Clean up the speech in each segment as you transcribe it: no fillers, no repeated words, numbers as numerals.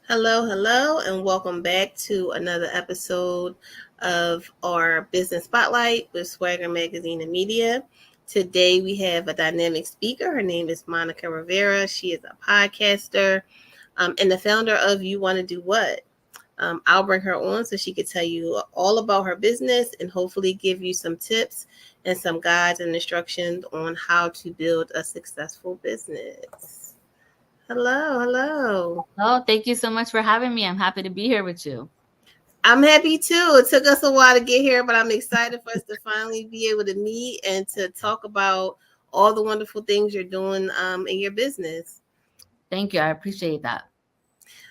Hello, hello, and welcome back to another episode of our Business Spotlight with Swagger Magazine and Media. Today we have a dynamic speaker. Her name is Monica Rivera. She is a podcaster and the founder of You Want to Do What? I'll bring her on so she could tell you all about her business and hopefully give you some tips and some guides and instructions on how to build a successful business. Hello, hello. Oh, thank you so much for having me. I'm happy to be here with you. I'm happy too. It took us a while to get here, but I'm excited for us to finally be able to meet and to talk about all the wonderful things you're doing in your business. Thank you. I appreciate that.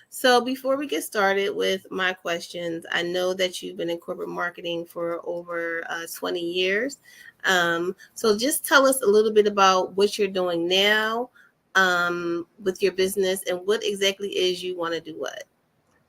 So, before we get started with my questions, I know that you've been in corporate marketing for over 20 years. So, just tell us a little bit about what you're doing now with your business and what exactly is You Want to Do What?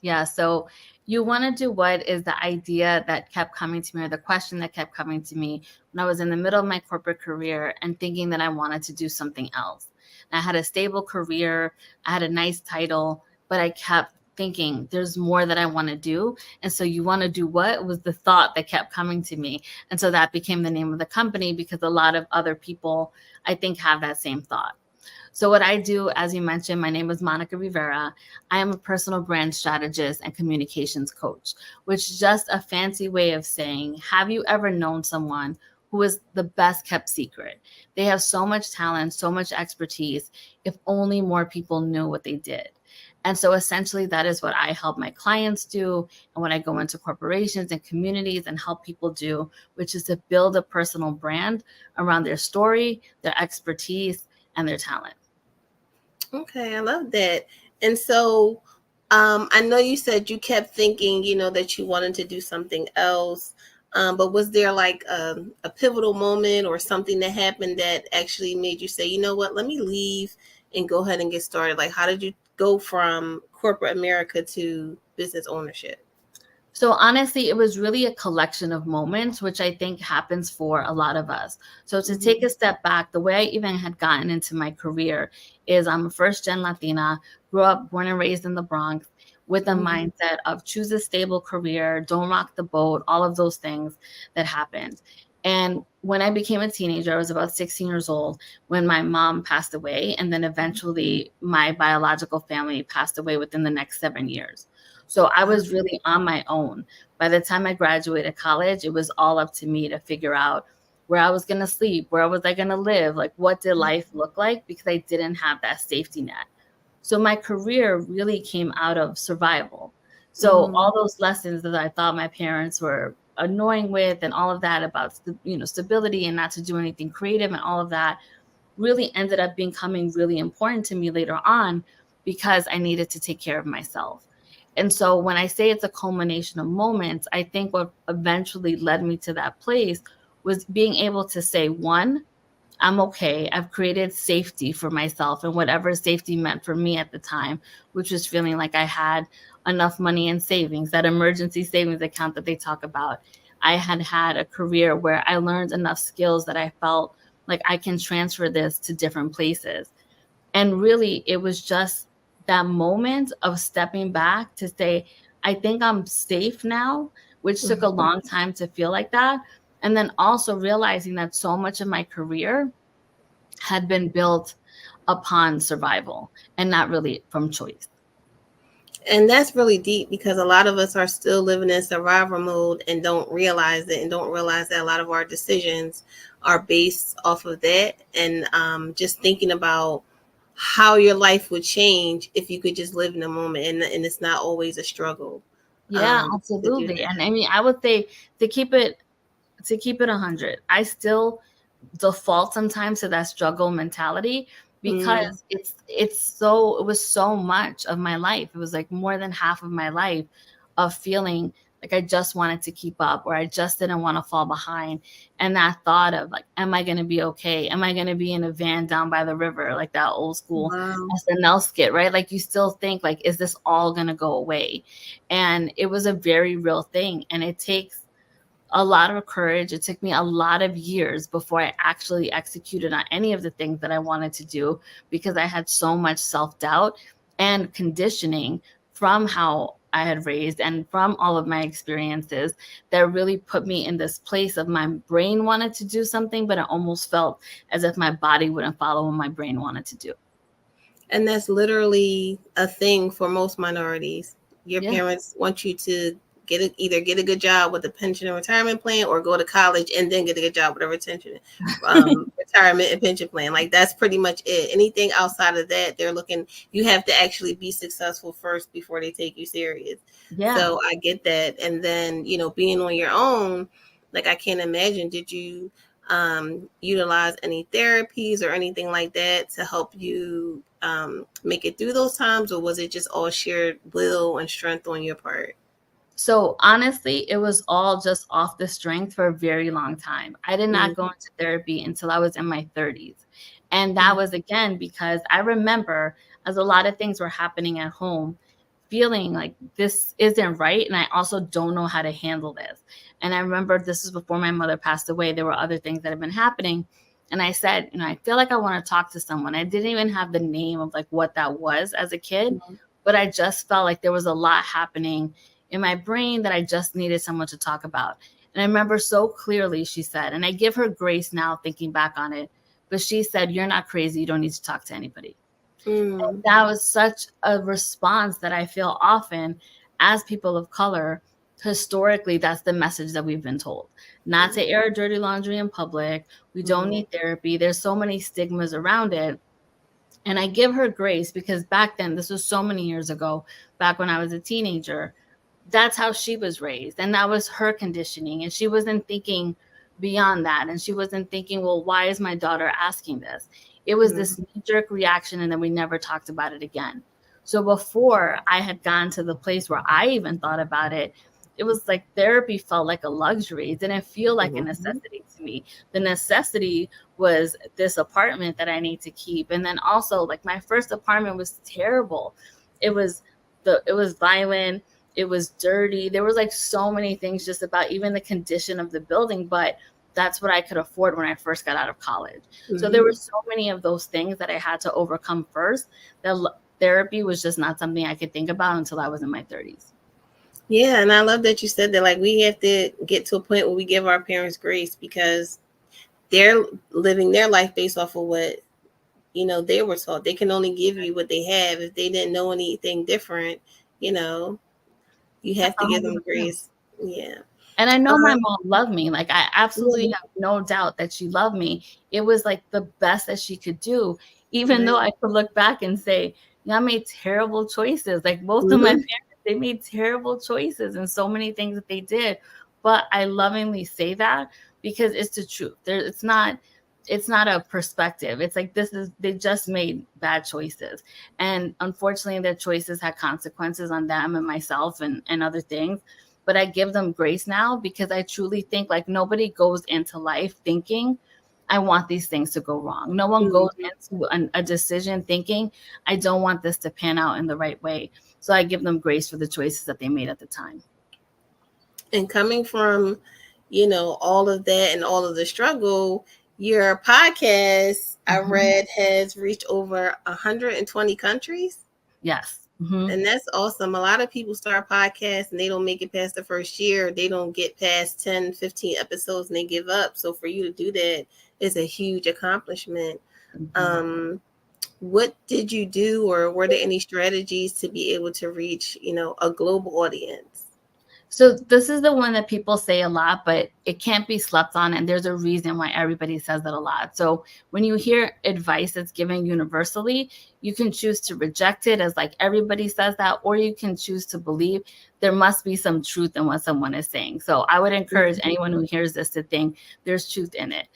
Yeah. So, you want to do what is the idea that kept coming to me, or the question that kept coming to me when I was in the middle of my corporate career and thinking that I wanted to do something else. And I had a stable career, I had a nice title, but I kept thinking there's more that I want to do. And so, you want to do what was the thought that kept coming to me. And so that became the name of the company because a lot of other people, I think, have that same thought. So, what I do, as you mentioned, my name is Monica Rivera. I am a personal brand strategist and communications coach, which is just a fancy way of saying, have you ever known someone who is the best kept secret? They have so much talent, so much expertise, if only more people knew what they did. And so essentially, that is what I help my clients do. And when I go into corporations and communities and help people do, which is to build a personal brand around their story, their expertise, and their talent. Okay, I love that. And so I know you said you kept thinking, that you wanted to do something else. But was there like a pivotal moment or something that happened that actually made you say, you know what, let me leave and go ahead and get started? Like, how did you go from corporate America to business ownership? So honestly, it was really a collection of moments, which I think happens for a lot of us. So to take a Mm-hmm. step back, the way I even had gotten into my career is I'm a first gen Latina, grew up, born and raised in the Bronx with a Mm-hmm. mindset of choose a stable career, don't rock the boat, all of those things that happened. And when I became a teenager, I was about 16 years old when my mom passed away. And then eventually my biological family passed away within the next 7 years. So I was really on my own. By the time I graduated college, it was all up to me to figure out where I was going to sleep, where was I going to live, like what did life look like, because I didn't have that safety net. So my career really came out of survival. So Mm-hmm. all those lessons that I thought my parents were annoying with and all of that about stability and not to do anything creative and all of that really ended up becoming really important to me later on because I needed to take care of myself. And so when I say it's a culmination of moments, I think what eventually led me to that place was being able to say, one, I'm okay. I've created safety for myself and whatever safety meant for me at the time, which was feeling like I had enough money in savings, that emergency savings account that they talk about. I had had a career where I learned enough skills that I felt like I can transfer this to different places. And really, it was just that moment of stepping back to say, I think I'm safe now, which took a Mm-hmm. long time to feel like that. And then also realizing that so much of my career had been built upon survival and not really from choice. And that's really deep because a lot of us are still living in survival mode and don't realize it and don't realize that a lot of our decisions are based off of that. And just thinking about how your life would change if you could just live in the moment, and it's not always a struggle Yeah, to do absolutely. And that. I mean, I would say to keep it to keep it 100. I still default sometimes to that struggle mentality Mm, because it was so much of my life. It was like more than half of my life of feeling like I just wanted to keep up or I just didn't want to fall behind. And that thought of like, am I going to be okay? Am I going to be in a van down by the river, like that old school wow. SNL skit, right? Like you still think like, is this all going to go away? And it was a very real thing. And it takes a lot of courage. It took me a lot of years before I actually executed on any of the things that I wanted to do because I had so much self doubt and conditioning from how I had raised and from all of my experiences that really put me in this place of my brain wanted to do something, but it almost felt as if my body wouldn't follow what my brain wanted to do. And that's literally a thing for most minorities. Your Yeah. parents want you to either get a good job with a pension and retirement plan, or go to college and then get a good job with a retirement and pension plan. Like, that's pretty much it. Anything outside of that, they're looking. You have to actually be successful first before they take you serious. Yeah. So I get that. And then, being on your own, like, I can't imagine. Did you utilize any therapies or anything like that to help you make it through those times, or was it just all sheer will and strength on your part? So honestly, it was all just off the strength for a very long time. I did not go Mm-hmm. into therapy until I was in my 30s. And that was again because I remember as a lot of things were happening at home, feeling like this isn't right. And I also don't know how to handle this. And I remember this is before my mother passed away. There were other things that had been happening. And I said, I feel like I want to talk to someone. I didn't even have the name of like what that was as a kid, but I just felt like there was a lot happening in my brain that I just needed someone to talk about. And I remember so clearly, she said, and I give her grace now thinking back on it, but she said, "You're not crazy. You don't need to talk to anybody." Mm. That was such a response that I feel often as people of color. Historically, that's the message that we've been told, not to air dirty laundry in public. We don't need therapy. There's so many stigmas around it. And I give her grace because back then, this was so many years ago, back when I was a teenager, that's how she was raised. And that was her conditioning. And she wasn't thinking beyond that. And she wasn't thinking, well, why is my daughter asking this? It was this knee jerk reaction. And then we never talked about it again. So before I had gone to the place where I even thought about it, it was like therapy felt like a luxury. It didn't feel like a necessity to me. The necessity was this apartment that I need to keep. And then also, like, my first apartment was terrible. It was violent, it was dirty. There was like so many things just about even the condition of the building, but that's what I could afford when I first got out of college. So there were so many of those things that I had to overcome first that therapy was just not something I could think about until I was in my 30s. Yeah, and I love that you said that. Like, we have to get to a point where we give our parents grace, because they're living their life based off of what they were taught. They can only give you what they have. If they didn't know anything different, you know, you have to give them 100%. grace. Yeah. And I know my mom loved me. Like, I absolutely Yeah. have no doubt that she loved me. It was like the best that she could do, even though Right. I could look back and say, yeah, I made terrible choices. Like, both of my Mm-hmm. parents, they made terrible choices and so many things that they did. But I lovingly say that because it's the truth. It's not a perspective. It's like they just made bad choices. And unfortunately, their choices had consequences on them and myself and other things, but I give them grace now because I truly think like nobody goes into life thinking I want these things to go wrong. No one goes Mm-hmm. into a decision thinking I don't want this to pan out in the right way. So I give them grace for the choices that they made at the time. And coming from, all of that and all of the struggle, your podcast, I Mm-hmm. read, has reached over 120 countries. Yes. Mm-hmm. And that's awesome. A lot of people start podcasts and they don't make it past the first year. They don't get past 10, 15 episodes and they give up. So for you to do that is a huge accomplishment. Mm-hmm. What did you do, or were there any strategies to be able to reach, a global audience? So this is the one that people say a lot, but it can't be slept on. And there's a reason why everybody says it a lot. So when you hear advice that's given universally, you can choose to reject it as like everybody says that, or you can choose to believe there must be some truth in what someone is saying. So I would encourage anyone who hears this to think there's truth in it.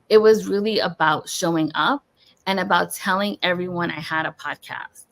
It was really about showing up and about telling everyone I had a podcast.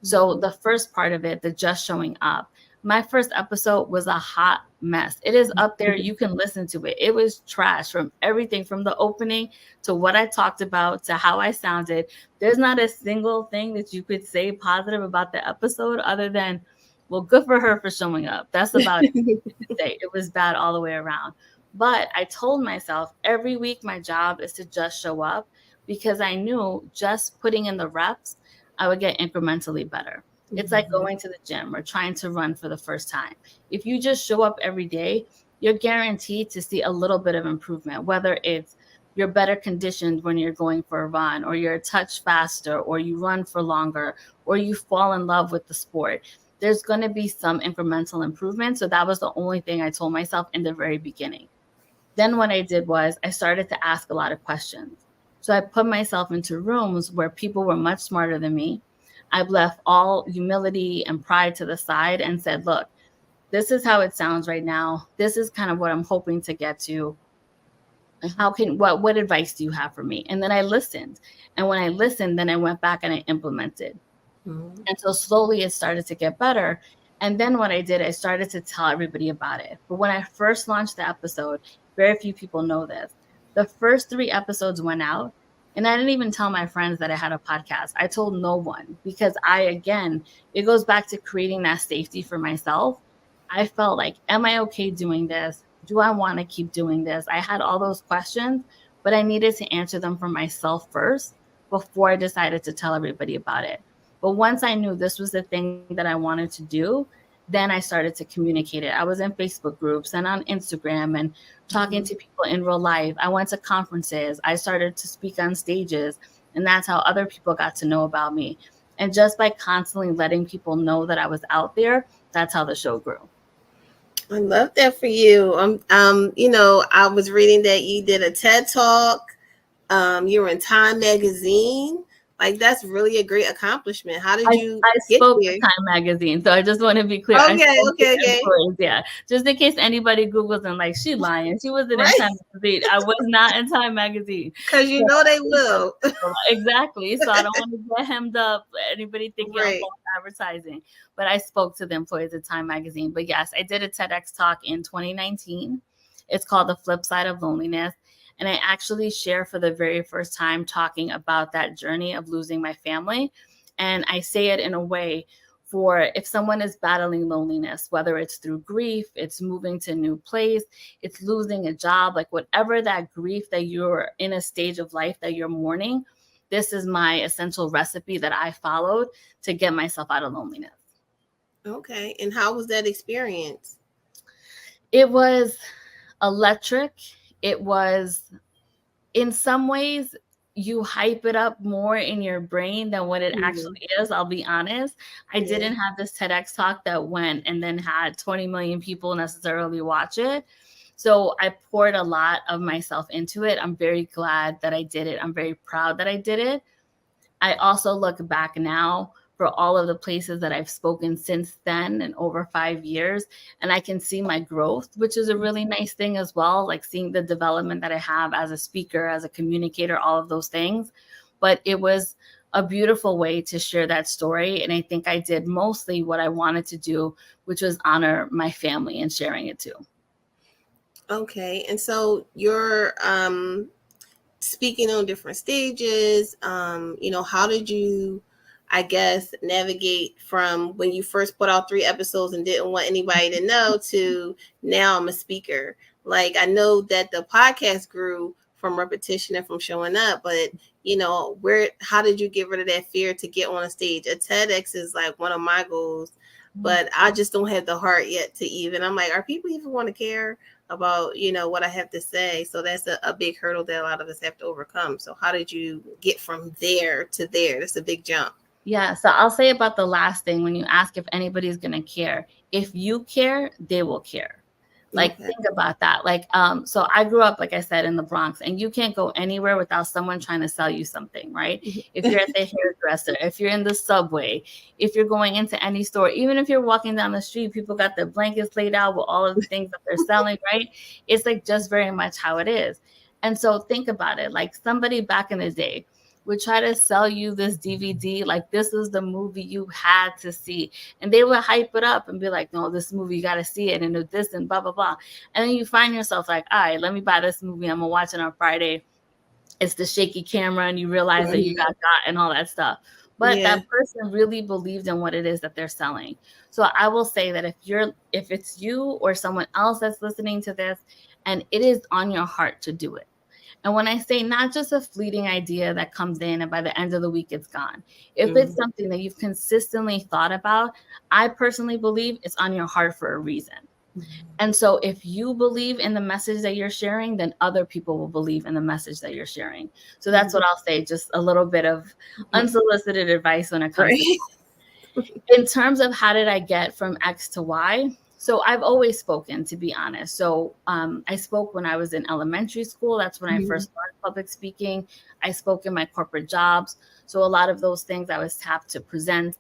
So the first part of it, the just showing up, my first episode was a hot mess. It is up there. You can listen to it. It was trash from everything from the opening to what I talked about to how I sounded. There's not a single thing that you could say positive about the episode other than, well, good for her for showing up. That's about it. Say. It was bad all the way around. But I told myself every week my job is to just show up because I knew just putting in the reps, I would get incrementally better. It's like Mhm. going to the gym or trying to run for the first time. If you just show up every day, you're guaranteed to see a little bit of improvement, whether it's you're better conditioned when you're going for a run, or you're a touch faster, or you run for longer, or you fall in love with the sport. There's going to be some incremental improvement. So that was the only thing I told myself in the very beginning. Then what I did was I started to ask a lot of questions. So I put myself into rooms where people were much smarter than me. I've left all humility and pride to the side and said, look, this is how it sounds right now. This is kind of what I'm hoping to get to. How can what advice do you have for me? And then I listened. And when I listened, then I went back and I implemented. Mhm. And so slowly it started to get better. And then what I did, I started to tell everybody about it. But when I first launched the episode, very few people know this. The first 3 episodes went out, and I didn't even tell my friends that I had a podcast. I told no one because again, it goes back to creating that safety for myself. I felt like, am I okay doing this? Do I want to keep doing this? I had all those questions, but I needed to answer them for myself first before I decided to tell everybody about it. But once I knew this was the thing that I wanted to do, then I started to communicate it. I was in Facebook groups and on Instagram and talking Mhm. to people in real life. I went to conferences. I started to speak on stages, and that's how other people got to know about me. And just by constantly letting people know that I was out there, that's how the show grew. I love that for you. I was reading that you did a TED talk. You were in Time magazine. Like that's really a great accomplishment. How did you I get spoke to there? Time Magazine, so I just want to be clear. I Okay, spoke to okay, okay. employees, yeah. Just in case anybody Googles and like, she lying. She wasn't in Right, Time Magazine. I was not in Time Magazine. because you So know they I spoke will. to people. Exactly. So I don't want to get hemmed up. Anybody thinking I'm Right. false advertising. But I spoke to the employees at Time Magazine. But yes, I did a TEDx talk in 2019. It's called The Flip Side of Loneliness. And I actually share for the very first time talking about that journey of losing my family. And I say it in a way for if someone is battling loneliness, whether it's through grief, it's moving to a new place, it's losing a job, like whatever that grief that you're in a stage of life that you're mourning, this is my essential recipe that I followed to get myself out of loneliness. Okay. And how was that experience? It was electric. It was in some ways you hype it up more in your brain than what it Mhm. actually is. I'll be honest. I Yeah. didn't have this TEDx talk that went and then had 20 million people necessarily watch it. So I poured a lot of myself into it. I'm very glad that I did it. I'm very proud that I did it. I also look back now for all of the places that I've spoken since then and over 5 years, and I can see my growth, which is a really nice thing as well, like seeing the development that I have as a speaker, as a communicator, all of those things. But it was a beautiful way to share that story. And I think I did mostly what I wanted to do, which was honor my family and sharing it too. Okay. And so you're speaking on different stages. How did you, I guess, navigate from when you first put out 3 episodes and didn't want anybody to know to now I'm a speaker? Like, I know that the podcast grew from repetition and from showing up, but how did you get rid of that fear to get on a stage? A TEDx is like one of my goals, but I just don't have the heart yet to even. I'm like, are people even want to care about what I have to say? So that's a big hurdle that a lot of us have to overcome. So how did you get from there to there? That's a big jump. Yeah, so I'll say about the last thing when you ask if anybody's going to care. If you care, they will care. Like Okay. think about that. Like so I grew up like I said in the Bronx, and you can't go anywhere without someone trying to sell you something, right? If you're at the hairdresser, if you're in the subway, if you're going into any store, even if you're walking down the street, people got their blankets laid out with all of the things that they're selling, right? It's like just very much how it is. And so think about it. Like somebody back in the day would try to sell you this DVD, like this is the movie you had to see. And they would hype it up and be like, no, this movie, you got to see it. And this and blah, blah, blah. And then you find yourself like, all right, let me buy this movie. I'm going to watch it on Friday. It's the shaky camera, and you realize that you Mhm. got and all that stuff. But Yeah. that person really believed in what it is that they're selling. So I will say that if it's you or someone else that's listening to this and it is on your heart to do it, And when I say not just a fleeting idea that comes in and by the end of the week it's gone, if it's something that you've consistently thought about, I personally believe it's on your heart for a reason. And so if you believe in the message that you're sharing, then other people will believe in the message that you're sharing. So that's what I'll say, just a little bit of unsolicited advice when it comes to in terms of how did I get from X to Y. So I've always spoken, to be honest. So I spoke when I was in elementary school. That's when I first learned public speaking. I spoke in my corporate jobs. So a lot of those things I was tapped to present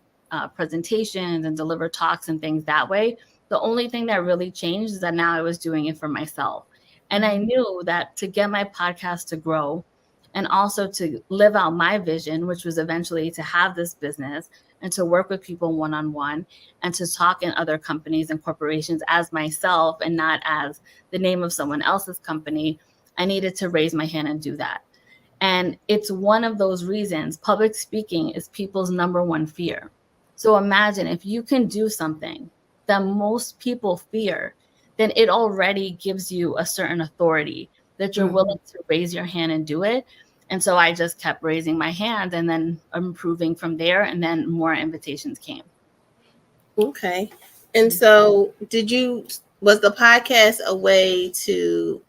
presentations and deliver talks and things that way. The only thing that really changed is that now I was doing it for myself. And I knew that to get my podcast to grow and also to live out my vision, which was eventually to have this business and to work with people one-on-one and to talk in other companies and corporations as myself and not as the name of someone else's company, I needed to raise my hand and do that. And it's one of those reasons public speaking is people's number one fear. So imagine if you can do something that most people fear, then it already gives you a certain authority that you're willing to raise your hand and do it. And so I just kept raising my hand and then improving from there. And then more invitations came. Okay. And so was the podcast a way to,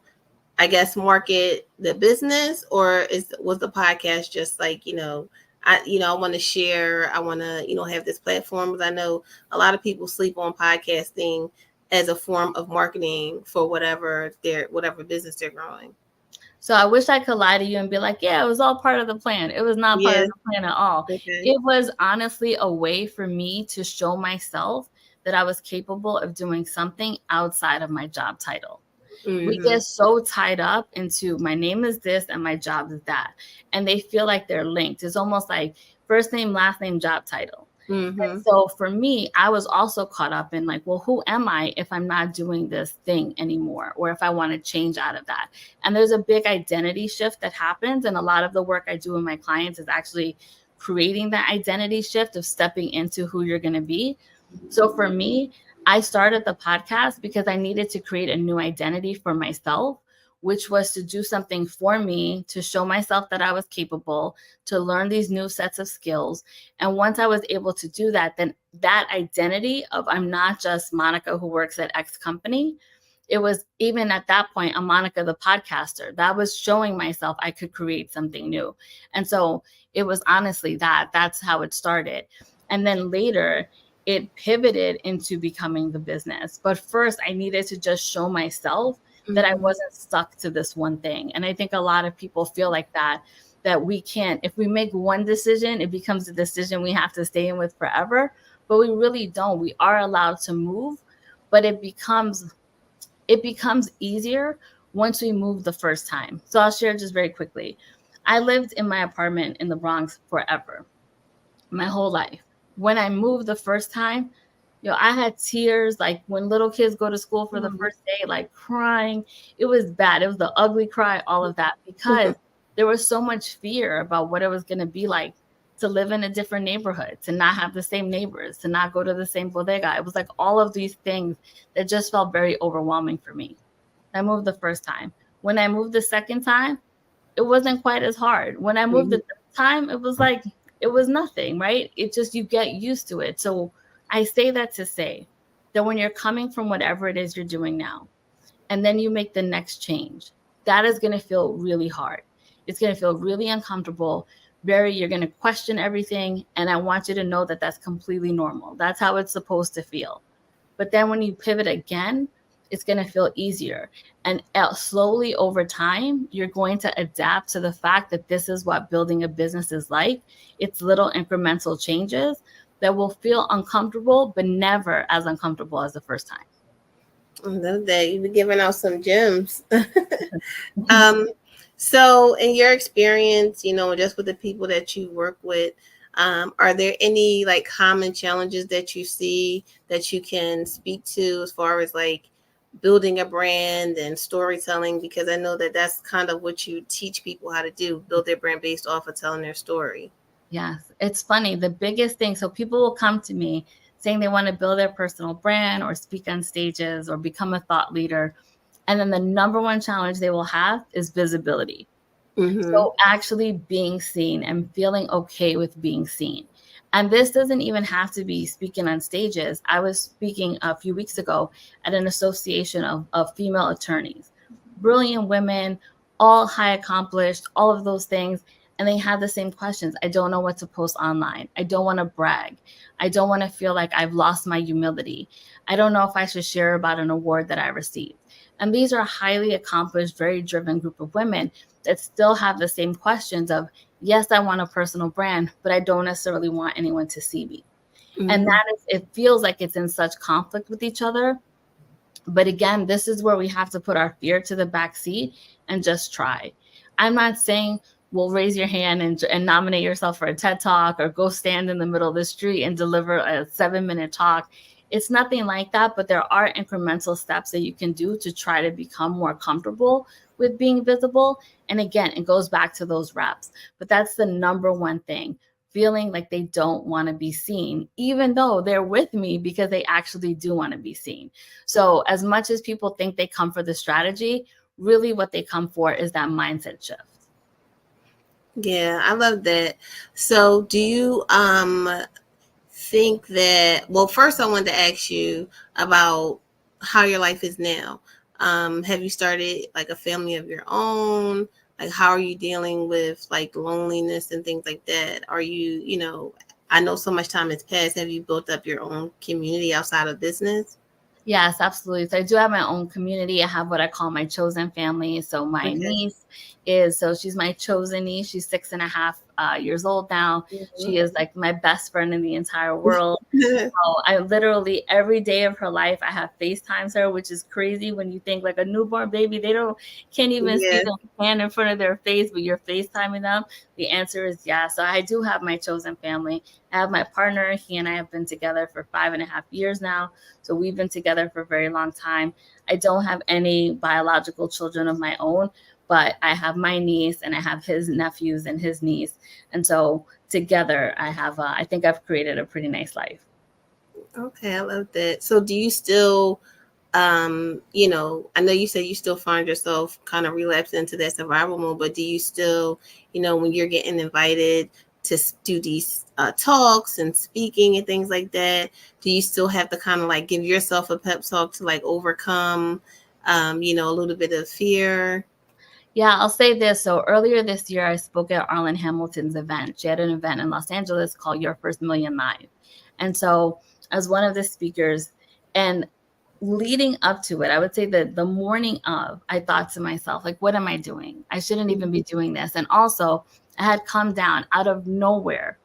I guess, market the business, or was the podcast just like, I want to share, I want to, have this platform? Because I know a lot of people sleep on podcasting as a form of marketing for whatever business they're growing. So I wish I could lie to you and be like, yeah, it was all part of the plan. It was not part of the plan at all. Okay. It was honestly a way for me to show myself that I was capable of doing something outside of my job title. We get so tied up into my name is this and my job is that. And they feel like they're linked. It's almost like first name, last name, job title. And so for me, I was also caught up in like, well, who am I if I'm not doing this thing anymore? Or if I want to change out of that? And there's a big identity shift that happens. And a lot of the work I do with my clients is actually creating that identity shift of stepping into who you're going to be. So for me, I started the podcast because I needed to create a new identity for myself, which was to do something for me, to show myself that I was capable, to learn these new sets of skills. And once I was able to do that, then that identity of I'm not just Monica who works at X company. It was even at that point, I'm Monica the podcaster. That was showing myself I could create something new. And so it was honestly that's how it started. And then later, it pivoted into becoming the business. But first, I needed to just show myself that I wasn't stuck to this one thing. And I think a lot of people feel like that we can't, if we make one decision, it becomes a decision we have to stay in with forever. But we really don't. We are allowed to move, but it becomes easier once we move the first time. So I'll share just very quickly. I lived in my apartment in the Bronx forever, my whole life. When I moved the first time, I had tears, like when little kids go to school for the first day, like crying. It was bad. It was the ugly cry, all of that, because there was so much fear about what it was going to be like to live in a different neighborhood, to not have the same neighbors, to not go to the same bodega. It was like all of these things that just felt very overwhelming for me. I moved the first time. When I moved the second time, it wasn't quite as hard. When I moved the third time, it was like, it was nothing, right? It just, you get used to it. So I say that to say that when you're coming from whatever it is you're doing now, and then you make the next change, that is going to feel really hard. It's going to feel really uncomfortable. You're going to question everything. And I want you to know that that's completely normal. That's how it's supposed to feel. But then when you pivot again, it's going to feel easier. And slowly over time, you're going to adapt to the fact that this is what building a business is like. It's little incremental changes that will feel uncomfortable, but never as uncomfortable as the first time. I love that. You've been giving out some gems. So in your experience, just with the people that you work with, are there any like common challenges that you see that you can speak to as far as like building a brand and storytelling? Because I know that that's kind of what you teach people how to do, build their brand based off of telling their story. Yes, it's funny. The biggest thing, so people will come to me saying they want to build their personal brand or speak on stages or become a thought leader. And then the number one challenge they will have is visibility. Mm-hmm. So actually being seen and feeling okay with being seen. And this doesn't even have to be speaking on stages. I was speaking a few weeks ago at an association of female attorneys, brilliant women, all high accomplished, all of those things. And they had the same questions. I don't know what to post online. I don't want to brag. I don't want to feel like I've lost my humility. I don't know if I should share about an award that I received. And these are highly accomplished, very driven group of women that still have the same questions of, yes, I want a personal brand, but I don't necessarily want anyone to see me. And Mm-hmm. that is, it feels like it's in such conflict with each other. But again, this is where we have to put our fear to the back seat and just try. I'm not saying, well, raise your hand and nominate yourself for a TED talk or go stand in the middle of the street and deliver a 7-minute talk. It's nothing like that, but there are incremental steps that you can do to try to become more comfortable with being visible. And again, it goes back to those reps. But that's the number one thing, feeling like they don't want to be seen, even though they're with me because they actually do want to be seen. So, as much as people think they come for the strategy, really what they come for is that mindset shift. Yeah, I love that. So, do you think that, well, first I wanted to ask you about how your life is now. Have you started like a family of your own? Like, how are you dealing with like loneliness and things like that? Are you, I know so much time has passed. Have you built up your own community outside of business? Yes, absolutely. So I do have my own community. I have what I call my chosen family. So my Okay. niece is, so she's my chosen niece. She's 6.5 years old now. She is like my best friend in the entire world. I literally every day of her life I have FaceTimes her, which is crazy when you think like a newborn baby, they don't can't even see Yeah. the hand in front of their face, but you're FaceTiming them. The answer is yeah. So I do have my chosen family. I have my partner. He and I have been together for 5.5 years now. So we've been together for a very long time. I don't have any biological children of my own, but I have my niece and I have his nephews and his niece. And so together I have, I think I've created a pretty nice life. Okay, I love that. So do you still, I know you said you still find yourself kind of relapsing into that survival mode, but do you still, when you're getting invited to do these talks and speaking and things like that, do you still have to kind of like give yourself a pep talk to like overcome, a little bit of fear? Yeah, I'll say this. So earlier this year, I spoke at Arlen Hamilton's event. She had an event in Los Angeles called Your First Million Live. And so, as one of the speakers, and leading up to it, I would say that the morning of, I thought to myself, like, what am I doing? I shouldn't even be doing this. And also, I had come down out of nowhere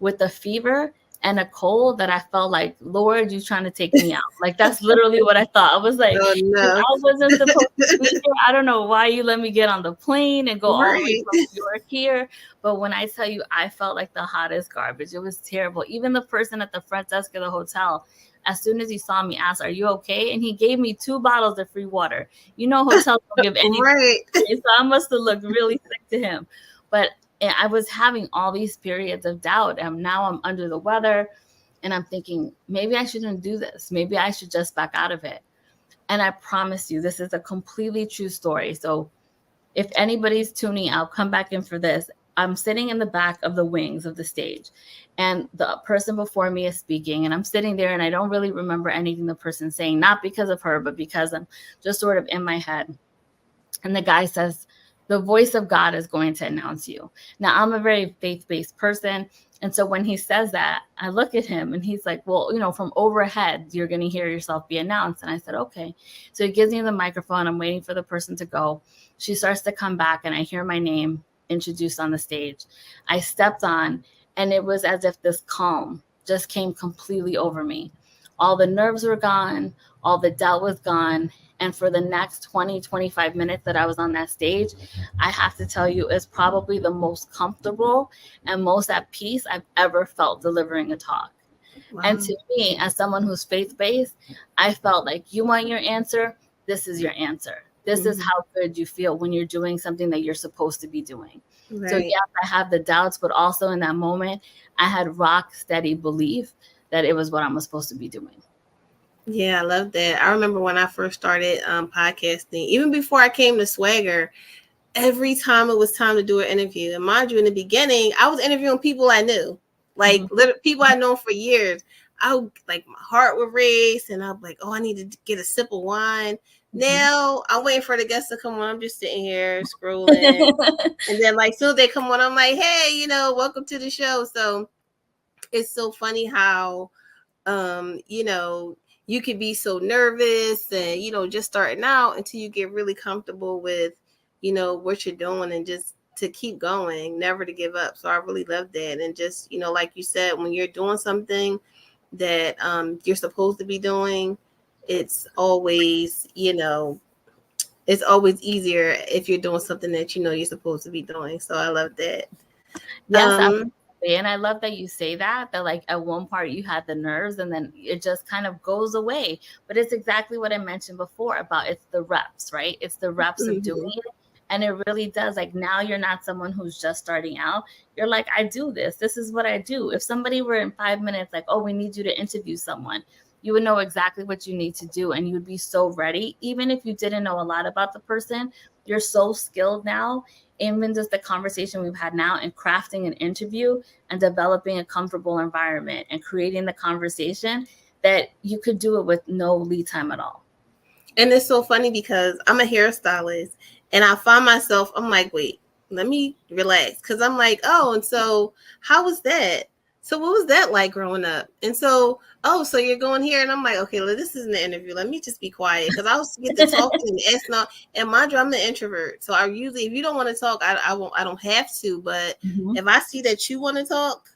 with a fever and a cold that I felt like, Lord, you trying to take me out. Like that's literally what I thought. I was like, Oh no. I wasn't supposed to be here. I don't know why you let me get on the plane and go all the way Right. from New York here. But when I tell you, I felt like the hottest garbage. It was terrible. Even the person at the front desk of the hotel, as soon as he saw me, asked, "Are you okay?" And he gave me 2 bottles of free water. You know, hotels don't give anything. Right. So I must have looked really sick to him. But I was having all these periods of doubt. And now I'm under the weather and I'm thinking, maybe I shouldn't do this. Maybe I should just back out of it. And I promise you, this is a completely true story. So if anybody's tuning out, come back in for this. I'm sitting in the back of the wings of the stage, and the person before me is speaking, and I'm sitting there, and I don't really remember anything the person's saying, not because of her, but because I'm just sort of in my head. And the guy says, the voice of God is going to announce you. Now, I'm a very faith based person. And so when he says that, I look at him and he's like, well, from overhead, you're going to hear yourself be announced. And I said, okay. So he gives me the microphone. I'm waiting for the person to go. She starts to come back and I hear my name introduced on the stage. I stepped on and it was as if this calm just came completely over me. All the nerves were gone, all the doubt was gone. And for the next 20, 25 minutes that I was on that stage, I have to tell you, it's probably the most comfortable and most at peace I've ever felt delivering a talk. And Wow. to me, as someone who's faith based, I felt like you want your answer, this is your answer. This is Mhm. how good you feel when you're doing something that you're supposed to be doing. So, Right. yes, I have the doubts, but also in that moment, I had rock steady belief that it was what I'm supposed to be doing. Yeah, I love that. I remember when I first started podcasting, even before I came to Swagger, every time it was time to do an interview. And mind you, in the beginning, I was interviewing people I knew, like people I know for years. Like my heart would race, and I'm like, oh, I need to get a sip of wine. Now I'm waiting for the guests to come on. I'm just sitting here scrolling, and then like soon as they come on, I'm like, hey, welcome to the show. So it's so funny how you could be so nervous and just starting out until you get really comfortable with what you're doing, and just to keep going, never to give up. So I really love that. And just like you said, when you're doing something that you're supposed to be doing, it's always it's always easier if you're doing something that you're supposed to be doing. So I love that. Yes, absolutely. And I love that you say that like at one part you had the nerves and then it just kind of goes away. But it's exactly what I mentioned before about it's the reps, right? It's the reps of doing it. And it really does. Like now you're not someone who's just starting out. You're like, I do this. This is what I do. If somebody were in 5 minutes, like, oh, we need you to interview someone, you would know exactly what you need to do. And you would be so ready. Even if you didn't know a lot about the person, you're so skilled now. Even just the conversation we've had now and crafting an interview and developing a comfortable environment and creating the conversation, that you could do it with no lead time at all. And it's so funny because I'm a hairstylist, and I find myself, I'm like, wait, let me relax. Cause I'm like, oh, and so how was that? So what was that like growing up? And so, oh, so you're going here. And I'm like, okay, well, this isn't an interview. Let me just be quiet. Cause I was get to talking and asking all, and mind you, I'm an introvert. So I usually, if you don't want to talk, I won't, I don't have to. But if I see that you want to talk,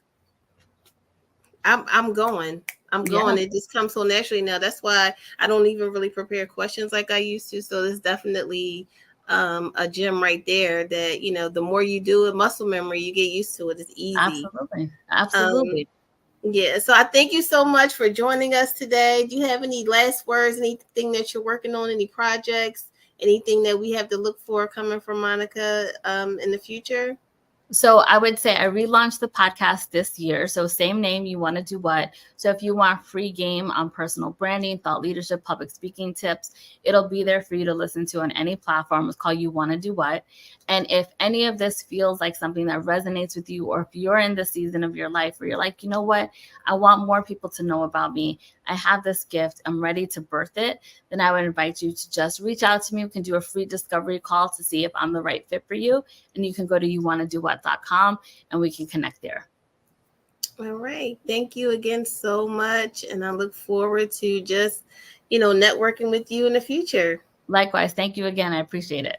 I'm going. I'm going. It just comes so naturally now. That's why I don't even really prepare questions like I used to. So it's definitely a gem right there that, the more you do it, muscle memory, you get used to it. It's easy. Absolutely. Absolutely. Yeah. So I thank you so much for joining us today. Do you have any last words, anything that you're working on, any projects, anything that we have to look for coming from Monica in the future? So I would say I relaunched the podcast this year. So same name, You Want to Do What. So if you want free game on personal branding, thought leadership, public speaking tips, it'll be there for you to listen to on any platform. It's called You Want to Do What. And if any of this feels like something that resonates with you, or if you're in the season of your life where you're like, you know what, I want more people to know about me, I have this gift, I'm ready to birth it, then I would invite you to just reach out to me. We can do a free discovery call to see if I'm the right fit for you. And you can go to youwantadowhat.com and we can connect there. All right. Thank you again so much. And I look forward to just, networking with you in the future. Likewise. Thank you again. I appreciate it.